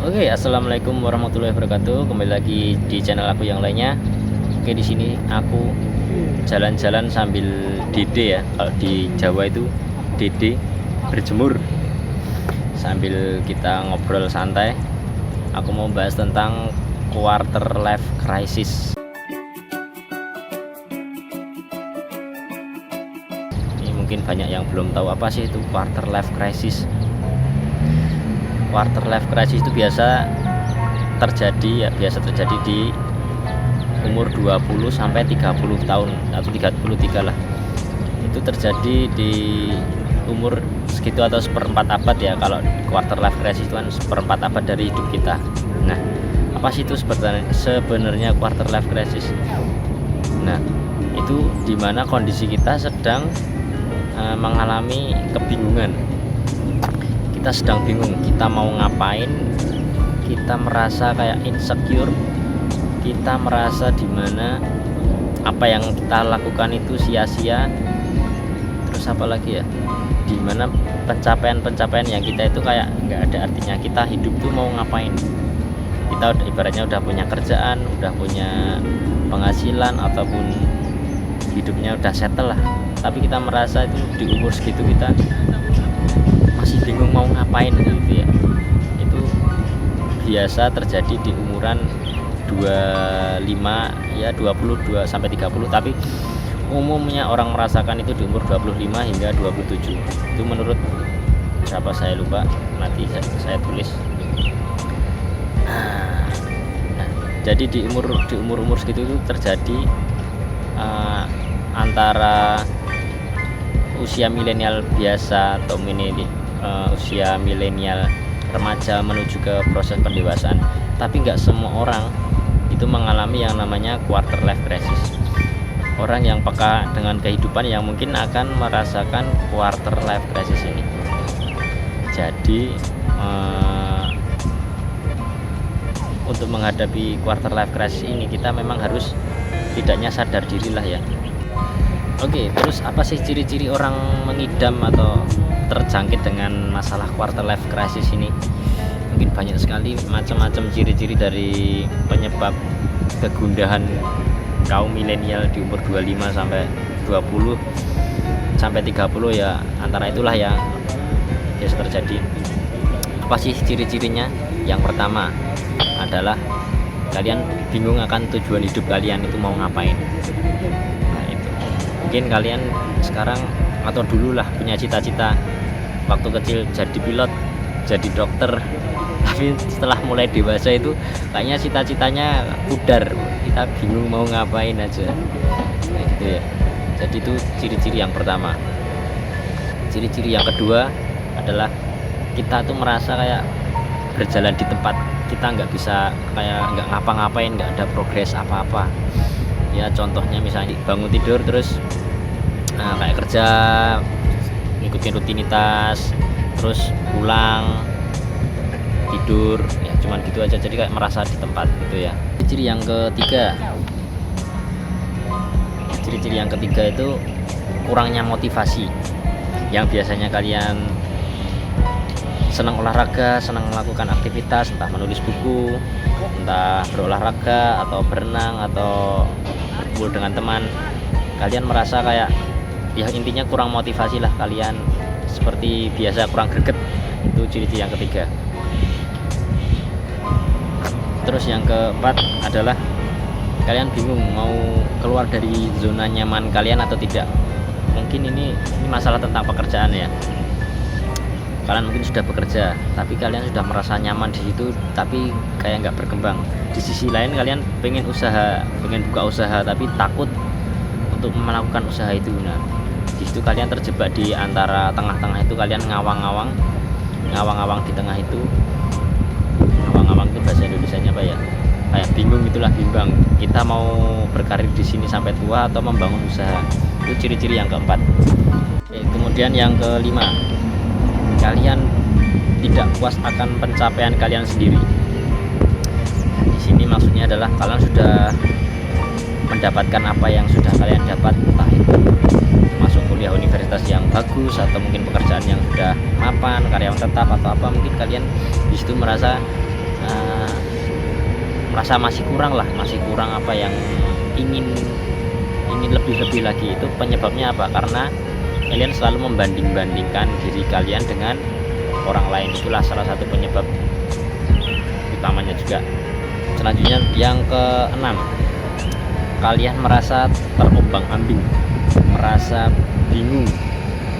Oke, assalamualaikum warahmatullahi wabarakatuh. Kembali lagi di channel aku yang lainnya. Oke, di sini aku jalan-jalan sambil dede ya. Kalau di Jawa itu dede, berjemur. Sambil kita ngobrol santai. Aku mau bahas tentang quarter life crisis. Ini mungkin banyak yang belum tahu apa sih itu quarter life crisis. Quarter life crisis itu biasa terjadi di umur 20 sampai 30 tahun atau 33 lah. Itu terjadi di umur segitu atau seperempat abad ya. Kalau quarter life crisis itu kan seperempat abad dari hidup kita. Nah, apa sih itu sebenarnya quarter life crisis? Nah, itu dimana kondisi kita sedang mengalami kebingungan. Kita sedang bingung, kita mau ngapain, kita merasa kayak insecure, kita merasa dimana apa yang kita lakukan itu sia-sia. Terus apa lagi ya, dimana pencapaian yang kita itu kayak nggak ada artinya. Kita hidup tuh mau ngapain, kita ibaratnya udah punya kerjaan, udah punya penghasilan, ataupun hidupnya udah settle lah, tapi kita merasa itu di umur segitu kita masih bingung mau ngapain gitu ya. Itu biasa terjadi di umuran 25 ya, 22 sampai 30, tapi umumnya orang merasakan itu di umur 25 hingga 27. Itu menurut siapa saya lupa, nanti saya tulis. Nah, jadi di umur segitu itu terjadi antara usia milenial biasa atau usia milenial remaja menuju ke proses pendewasaan. Tapi nggak semua orang itu mengalami yang namanya quarter life crisis. Orang yang peka dengan kehidupan yang mungkin akan merasakan quarter life crisis ini. Jadi untuk menghadapi quarter life crisis ini kita memang harus tidaknya sadar diri lah ya. Oke, terus apa sih ciri-ciri orang mengidam atau terjangkit dengan masalah quarter life crisis ini? Mungkin banyak sekali macam-macam ciri-ciri dari penyebab kegundahan kaum milenial di umur 25 sampai 20 sampai 30 ya, antara itulah yang biasa terjadi. Apa sih ciri-cirinya? Yang pertama adalah kalian bingung akan tujuan hidup kalian itu mau ngapain. Mungkin kalian sekarang atau dulu lah punya cita-cita waktu kecil jadi pilot, jadi dokter, tapi setelah mulai dewasa itu kayaknya cita-citanya pudar, kita bingung mau ngapain aja gitu ya. Jadi itu ciri-ciri yang pertama. Ciri-ciri yang kedua adalah kita tuh merasa kayak berjalan di tempat, kita nggak bisa, kayak nggak ngapa-ngapain, nggak ada progres apa-apa ya. Contohnya misalnya bangun tidur terus kayak kerja, ngikutin rutinitas, terus pulang tidur ya, cuman gitu aja, jadi kayak merasa di tempat gitu ya. Ciri yang ketiga itu kurangnya motivasi. Yang biasanya kalian senang olahraga, senang melakukan aktivitas, entah menulis buku, entah berolahraga atau berenang atau berkumpul dengan teman, kalian merasa kayak ya intinya kurang motivasi lah, kalian seperti biasa kurang greget. Itu ciri-ciri yang ketiga. Terus yang keempat adalah kalian bingung mau keluar dari zona nyaman kalian atau tidak. Mungkin ini masalah tentang pekerjaan ya. Kalian mungkin sudah bekerja, tapi kalian sudah merasa nyaman di situ, tapi kayak nggak berkembang. Di sisi lain kalian pengen buka usaha, tapi takut untuk melakukan usaha itu. Nah, di situ kalian terjebak di antara tengah-tengah itu, kalian ngawang-ngawang di tengah itu. Ngawang-ngawang itu bahasa Indonesianya apa ya? Kayak bingung itulah, bimbang. Kita mau berkarir di sini sampai tua atau membangun usaha. Itu ciri-ciri yang keempat. Kemudian yang kelima, kalian tidak puas akan pencapaian kalian sendiri. Di sini maksudnya adalah kalian sudah mendapatkan apa yang sudah kalian dapat, entah itu masuk kuliah universitas yang bagus atau mungkin pekerjaan yang sudah mapan, karyawan tetap atau apa, mungkin kalian di situ merasa uh, merasa masih kurang apa yang ingin lebih lagi. Itu penyebabnya apa? Karena kalian selalu membanding-bandingkan diri kalian dengan orang lain. Itulah salah satu penyebab utamanya juga. Selanjutnya yang keenam, kalian merasa terombang-ambing, merasa bingung,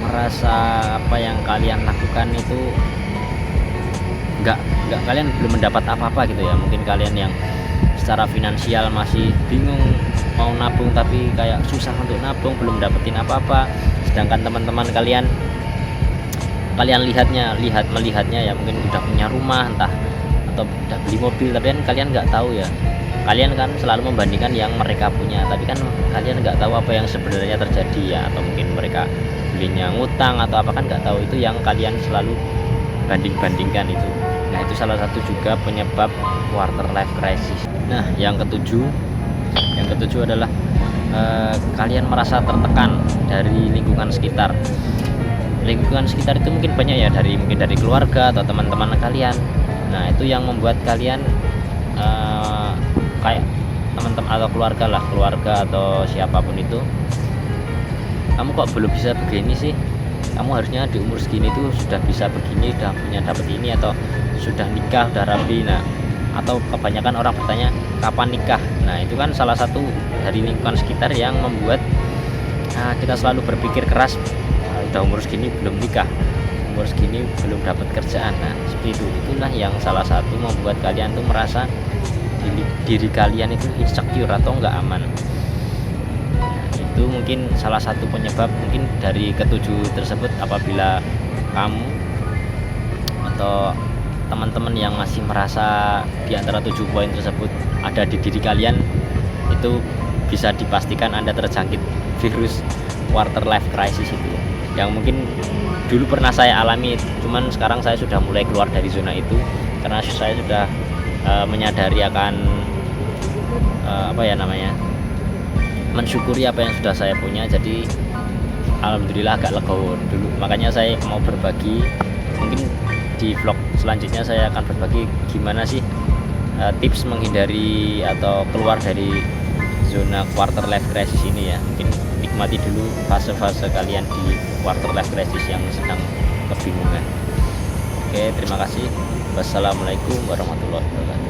merasa apa yang kalian lakukan itu kalian belum mendapat apa-apa gitu ya. Mungkin kalian yang secara finansial masih bingung mau nabung tapi kayak susah untuk nabung, belum dapetin apa-apa. Sedangkan teman-teman kalian melihatnya ya mungkin udah punya rumah entah atau udah beli mobil, tapi kan kalian nggak tahu ya. Kalian kan selalu membandingkan yang mereka punya, tapi kan kalian nggak tahu apa yang sebenarnya terjadi ya. Atau mungkin mereka belinya ngutang atau apa, kan nggak tahu. Itu yang kalian selalu banding-bandingkan itu. Nah, itu salah satu juga penyebab quarter life crisis. Nah, yang ketujuh adalah kalian merasa tertekan dari lingkungan sekitar. Lingkungan sekitar itu mungkin banyak ya, mungkin dari keluarga atau teman-teman kalian. Nah, itu yang membuat kalian kayak teman-teman atau keluarga atau siapapun itu, kamu kok belum bisa begini sih, kamu harusnya di umur segini tuh sudah bisa begini, udah punya dapat ini, atau sudah nikah, udah rapi. Nah, atau kebanyakan orang bertanya kapan nikah. Nah, itu kan salah satu dari lingkungan sekitar yang membuat kita selalu berpikir keras, udah umur segini belum nikah, umur segini belum dapat kerjaan. Nah, seperti itu. Itulah yang salah satu membuat kalian tuh merasa diri kalian itu insecure atau enggak aman. Nah, itu mungkin salah satu penyebab mungkin dari ketujuh tersebut. Apabila kamu atau teman-teman yang masih merasa di antara 7 poin tersebut ada di diri kalian, itu bisa dipastikan Anda terjangkit virus quarter life crisis itu, yang mungkin dulu pernah saya alami. Cuman sekarang saya sudah mulai keluar dari zona itu karena saya sudah menyadari akan mensyukuri apa yang sudah saya punya. Jadi alhamdulillah agak legowo dulu. Makanya saya mau berbagi, mungkin di vlog selanjutnya saya akan berbagi gimana sih tips menghindari atau keluar dari zona quarter life crisis ini ya. Mungkin nikmati dulu fase-fase kalian di quarter life crisis yang sedang kebingungan. Oke, terima kasih. Wassalamualaikum warahmatullahi wabarakatuh.